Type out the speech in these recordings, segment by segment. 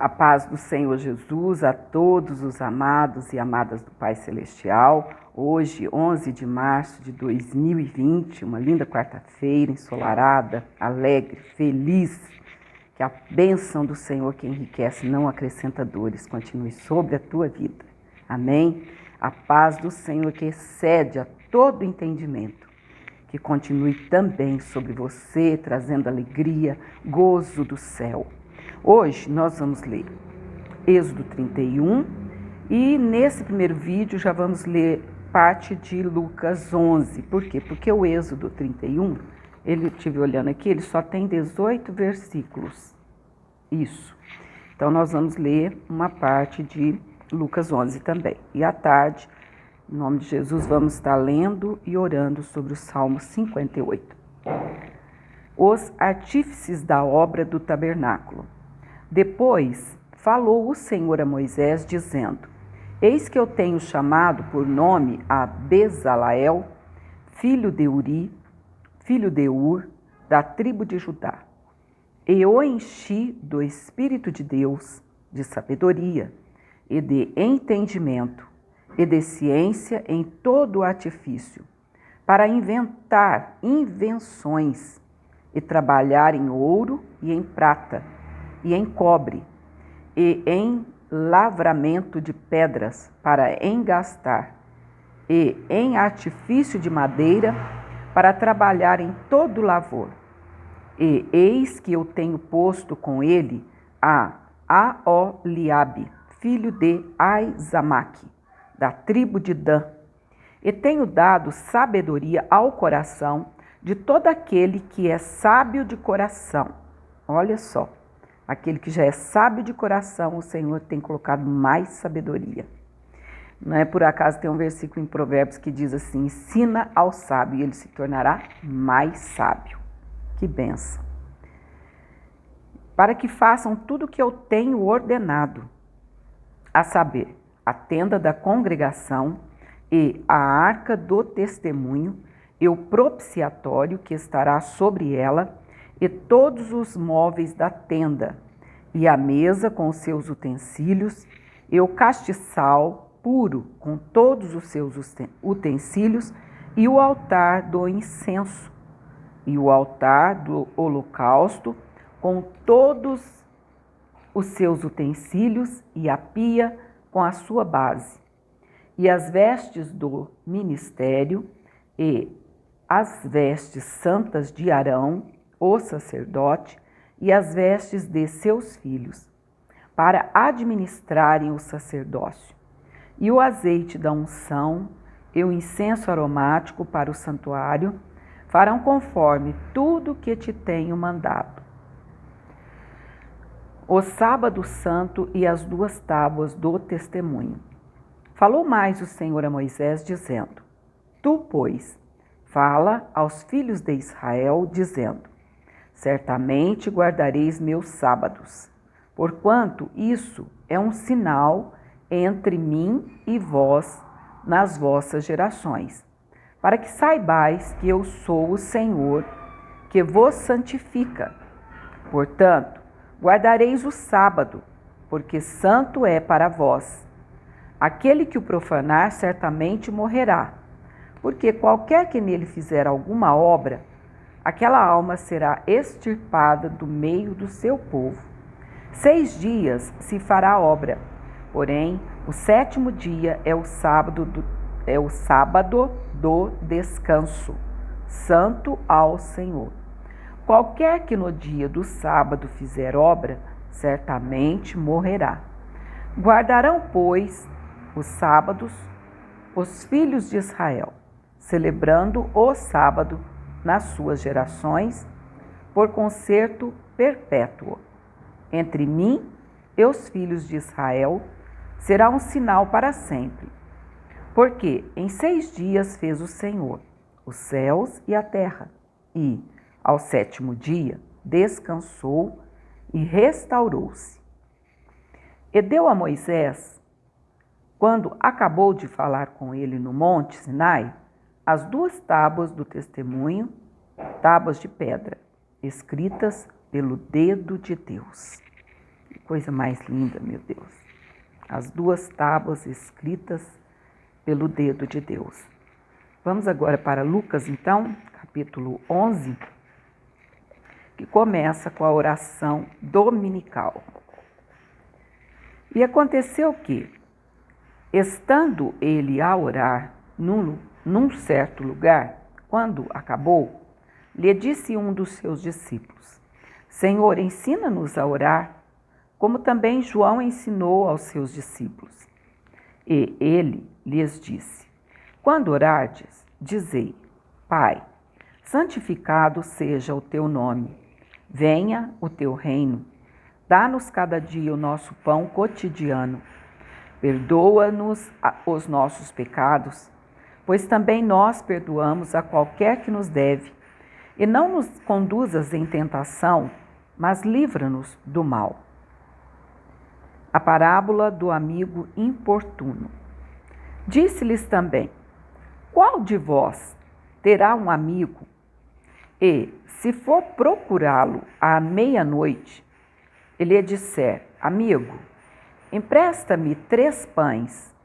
A paz do Senhor Jesus a todos os amados e amadas do Pai Celestial. Hoje, 11 de março de 2020, uma linda quarta-feira, ensolarada, alegre, feliz. Que a bênção do Senhor que enriquece não acrescenta dores, continue sobre a tua vida. Amém? A paz do Senhor que excede a todo entendimento, que continue também sobre você, trazendo alegria, gozo do céu. Hoje nós vamos ler Êxodo 31 e nesse primeiro vídeo já vamos ler parte de Lucas 11. Por quê? Porque o Êxodo 31, eu estive olhando aqui, ele só tem 18 versículos. Isso. Então nós vamos ler uma parte de Lucas 11 também. E à tarde, em nome de Jesus, vamos estar lendo e orando sobre o Salmo 58. Os artífices da obra do tabernáculo. Depois falou o Senhor a Moisés, dizendo: Eis que eu tenho chamado por nome a Bezaleel, filho de Uri, filho de Ur, da tribo de Judá. E o enchi do Espírito de Deus, de sabedoria, e de entendimento, e de ciência em todo o artifício, para inventar invenções, e trabalhar em ouro e em prata, e em cobre, e em lavramento de pedras para engastar, e em artifício de madeira para trabalhar em todo lavor. E eis que eu tenho posto com ele a Aholiabe, filho de Aizamaque, da tribo de Dan, e tenho dado sabedoria ao coração de todo aquele que é sábio de coração. Olha só. Aquele que já é sábio de coração, o Senhor tem colocado mais sabedoria. Não é por acaso tem um versículo em Provérbios que diz assim: ensina ao sábio e ele se tornará mais sábio. Que bênção. Para que façam tudo o que eu tenho ordenado, a saber, a tenda da congregação e a arca do testemunho e o propiciatório que estará sobre ela, e todos os móveis da tenda, e a mesa com os seus utensílios, e o castiçal puro com todos os seus utensílios, e o altar do incenso, e o altar do holocausto com todos os seus utensílios, e a pia com a sua base, e as vestes do ministério, e as vestes santas de Arão, o sacerdote, e as vestes de seus filhos, para administrarem o sacerdócio, e o azeite da unção, e o incenso aromático para o santuário, farão conforme tudo que te tenho mandado. O sábado santo e as 2 tábuas do testemunho. Falou mais o Senhor a Moisés, dizendo: Tu, pois, fala aos filhos de Israel, dizendo: Certamente guardareis meus sábados, porquanto isso é um sinal entre mim e vós nas vossas gerações, para que saibais que eu sou o Senhor, que vos santifica. Portanto, guardareis o sábado, porque santo é para vós. Aquele que o profanar certamente morrerá, porque qualquer que nele fizer alguma obra, aquela alma será extirpada do meio do seu povo. 6 dias se fará a obra, porém o 7º dia é o sábado do descanso, santo ao Senhor. Qualquer que no dia do sábado fizer obra, certamente morrerá. Guardarão, pois, os sábados os filhos de Israel, celebrando o sábado nas suas gerações, por concerto perpétuo. Entre mim e os filhos de Israel será um sinal para sempre. Porque em 6 dias fez o Senhor os céus e a terra, e, ao 7º dia, descansou e restaurou-se. E deu a Moisés, quando acabou de falar com ele no monte Sinai, as 2 tábuas do testemunho, tábuas de pedra, escritas pelo dedo de Deus. Que coisa mais linda, meu Deus. As 2 tábuas escritas pelo dedo de Deus. Vamos agora para Lucas, então, capítulo 11, que começa com a oração dominical. E aconteceu que, estando ele a orar num certo lugar, quando acabou, lhe disse um dos seus discípulos: Senhor, ensina-nos a orar, como também João ensinou aos seus discípulos. E ele lhes disse: Quando orardes, dizei: Pai, santificado seja o teu nome, venha o teu reino, dá-nos cada dia o nosso pão cotidiano, perdoa-nos os nossos pecados, pois também nós perdoamos a qualquer que nos deve, e não nos conduzas em tentação, mas livra-nos do mal. A parábola do amigo importuno. Disse-lhes também: Qual de vós terá um amigo e, se for procurá-lo à meia-noite, ele lhe disser: Amigo, empresta-me 3 pães,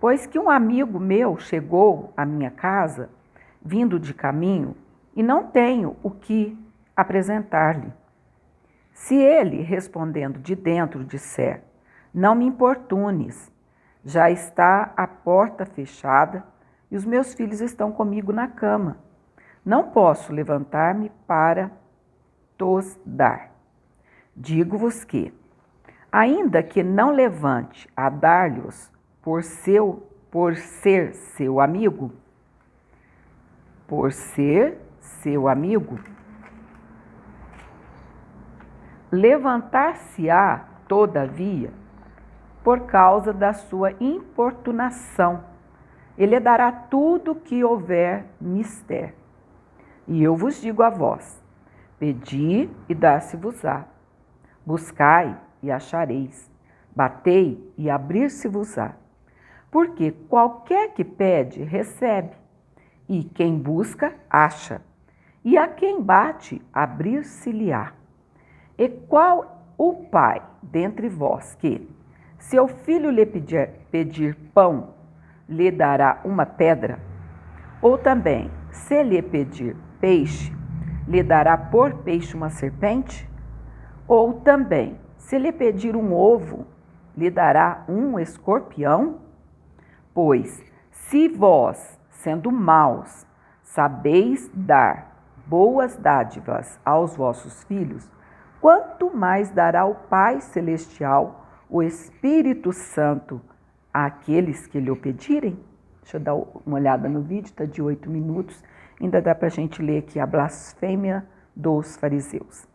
pois que um amigo meu chegou à minha casa, vindo de caminho, e não tenho o que apresentar-lhe. Se ele, respondendo de dentro, disser: Não me importunes, já está a porta fechada e os meus filhos estão comigo na cama, não posso levantar-me para tos dar. Digo-vos que, ainda que não levante a dar-lhes por ser seu amigo, levantar-se-á, todavia, por causa da sua importunação. Ele dará tudo o que houver mister. E eu vos digo a vós: pedi e dar-se-vos-á. Buscai e achareis. Batei e abrir-se-vos-á. Porque qualquer que pede, recebe. E quem busca, acha. E a quem bate, abrir-se-lhe-á. E qual o pai dentre vós que, seu filho lhe pedir pão, lhe dará uma pedra? Ou também, se lhe pedir peixe, lhe dará por peixe uma serpente? Ou também, se lhe pedir um ovo, lhe dará um escorpião? Pois, se vós, sendo maus, sabeis dar boas dádivas aos vossos filhos, quanto mais dará o Pai Celestial, o Espírito Santo, àqueles que lhe o pedirem? Deixa eu dar uma olhada no vídeo, está de 8 minutos. Ainda dá para a gente ler aqui a blasfêmia dos fariseus.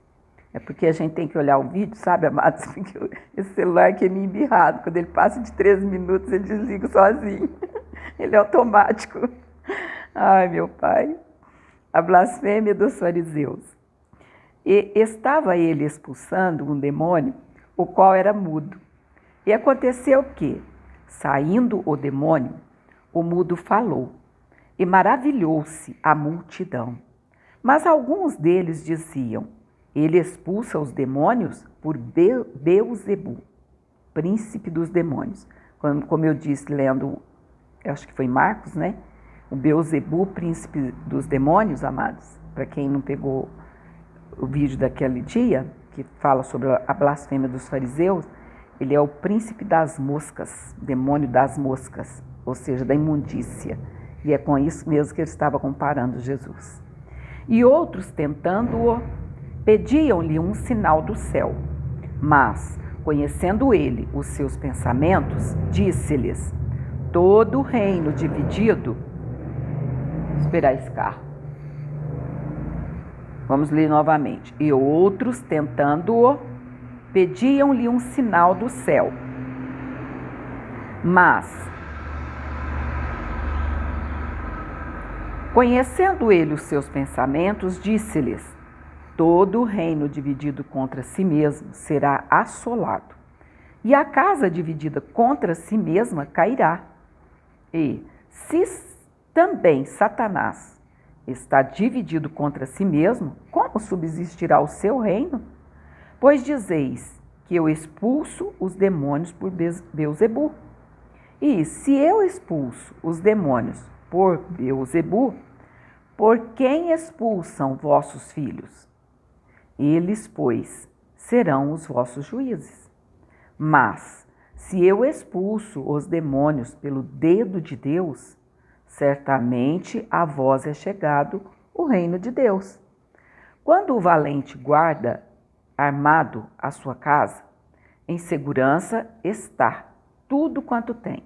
É porque a gente tem que olhar o vídeo, sabe, amados? Porque esse celular aqui é meio embirrado. Quando ele passa de 3 minutos, ele desliga sozinho. Ele é automático. Ai, meu pai. A blasfêmia dos fariseus. E estava ele expulsando um demônio, o qual era mudo. E aconteceu que, saindo o demônio, o mudo falou, e maravilhou-se a multidão. Mas alguns deles diziam: ele expulsa os demônios por Beelzebu, príncipe dos demônios. Como eu disse, lendo, eu acho que foi Marcos, né? O Beelzebu, príncipe dos demônios, amados, para quem não pegou o vídeo daquele dia, que fala sobre a blasfêmia dos fariseus, ele é o príncipe das moscas, demônio das moscas, ou seja, da imundícia. E é com isso mesmo que ele estava comparando Jesus. E outros, tentando-o, pediam-lhe um sinal do céu. Mas, conhecendo ele os seus pensamentos, disse-lhes: todo reino dividido... Esperar esse carro. Vamos ler novamente. E outros, tentando-o, pediam-lhe um sinal do céu. Mas, conhecendo ele os seus pensamentos, disse-lhes: todo reino dividido contra si mesmo será assolado, e a casa dividida contra si mesma cairá. E, se também Satanás está dividido contra si mesmo, como subsistirá o seu reino? Pois dizeis: que eu expulso os demônios por Beelzebu. E se eu expulso os demônios por Beelzebu, por quem expulsam vossos filhos? Eles, pois, serão os vossos juízes. Mas, se eu expulso os demônios pelo dedo de Deus, certamente a vós é chegado o reino de Deus. Quando o valente guarda armado a sua casa, em segurança está tudo quanto tem.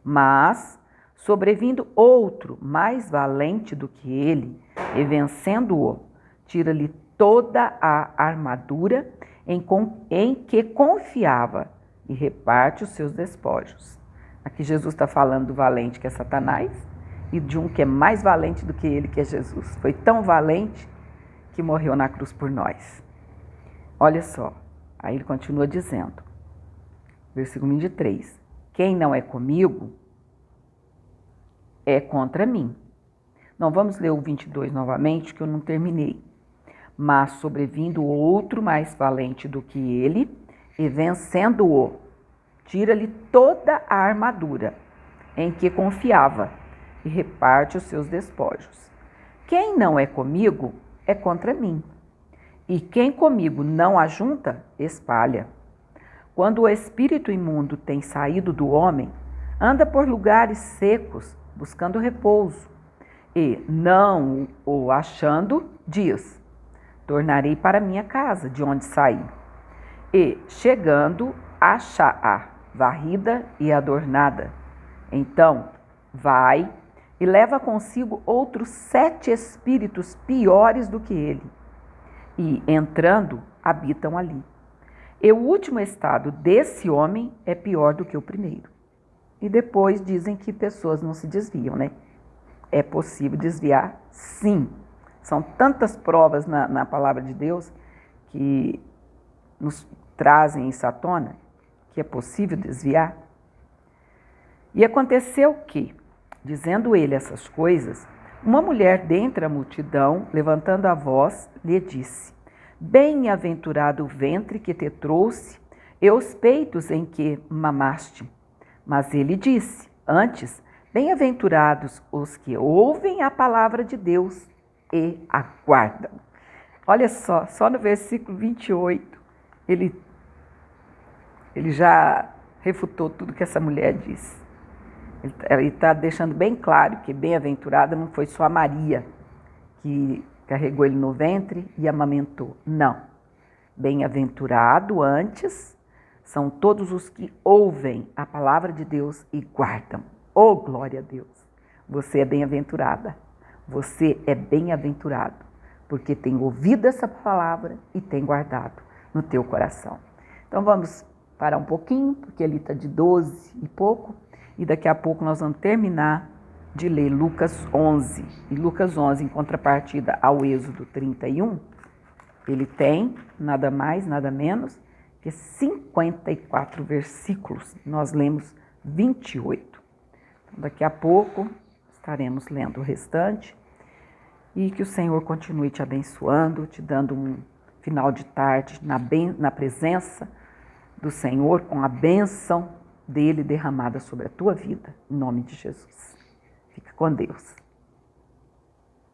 Mas, sobrevindo outro mais valente do que ele, e vencendo-o, tira-lhe toda a armadura em que confiava e reparte os seus despojos. Aqui Jesus está falando do valente que é Satanás e de um que é mais valente do que ele, que é Jesus. Foi tão valente que morreu na cruz por nós. Olha só, aí ele continua dizendo, versículo 23, quem não é comigo é contra mim. Não vamos ler o 22 novamente, que eu não terminei. Mas sobrevindo outro mais valente do que ele, e vencendo-o, tira-lhe toda a armadura em que confiava e reparte os seus despojos. Quem não é comigo é contra mim, e quem comigo não ajunta, espalha. Quando o espírito imundo tem saído do homem, anda por lugares secos, buscando repouso, e, não o achando, diz, tornarei para minha casa, de onde saí. E, chegando, acha-a varrida e adornada. Então, vai e leva consigo outros 7 espíritos piores do que ele, e, entrando, habitam ali. E o último estado desse homem é pior do que o primeiro. E depois dizem que pessoas não se desviam, né? É possível desviar? Sim. São tantas provas na palavra de Deus que nos trazem isso à tona, que é possível desviar. E aconteceu que, dizendo ele essas coisas, uma mulher dentre a multidão, levantando a voz, lhe disse, bem-aventurado o ventre que te trouxe e os peitos em que mamaste. Mas ele disse, antes, bem-aventurados os que ouvem a palavra de Deus e aguardam. Olha só no versículo 28, ele já refutou tudo que essa mulher disse. Ele está deixando bem claro que bem-aventurada não foi só a Maria que carregou ele no ventre e amamentou. Não. Bem-aventurado antes são todos os que ouvem a palavra de Deus e guardam. Oh, glória a Deus! Você é bem-aventurada. Você é bem-aventurado, porque tem ouvido essa palavra e tem guardado no teu coração. Então vamos parar um pouquinho, porque ali está de 12 e pouco, e daqui a pouco nós vamos terminar de ler Lucas 11. E Lucas 11, em contrapartida ao Êxodo 31, ele tem nada mais, nada menos que 54 versículos. Nós lemos 28. Então, daqui a pouco estaremos lendo o restante e que o Senhor continue te abençoando, te dando um final de tarde na presença do Senhor, com a bênção dele derramada sobre a tua vida, em nome de Jesus. Fica com Deus.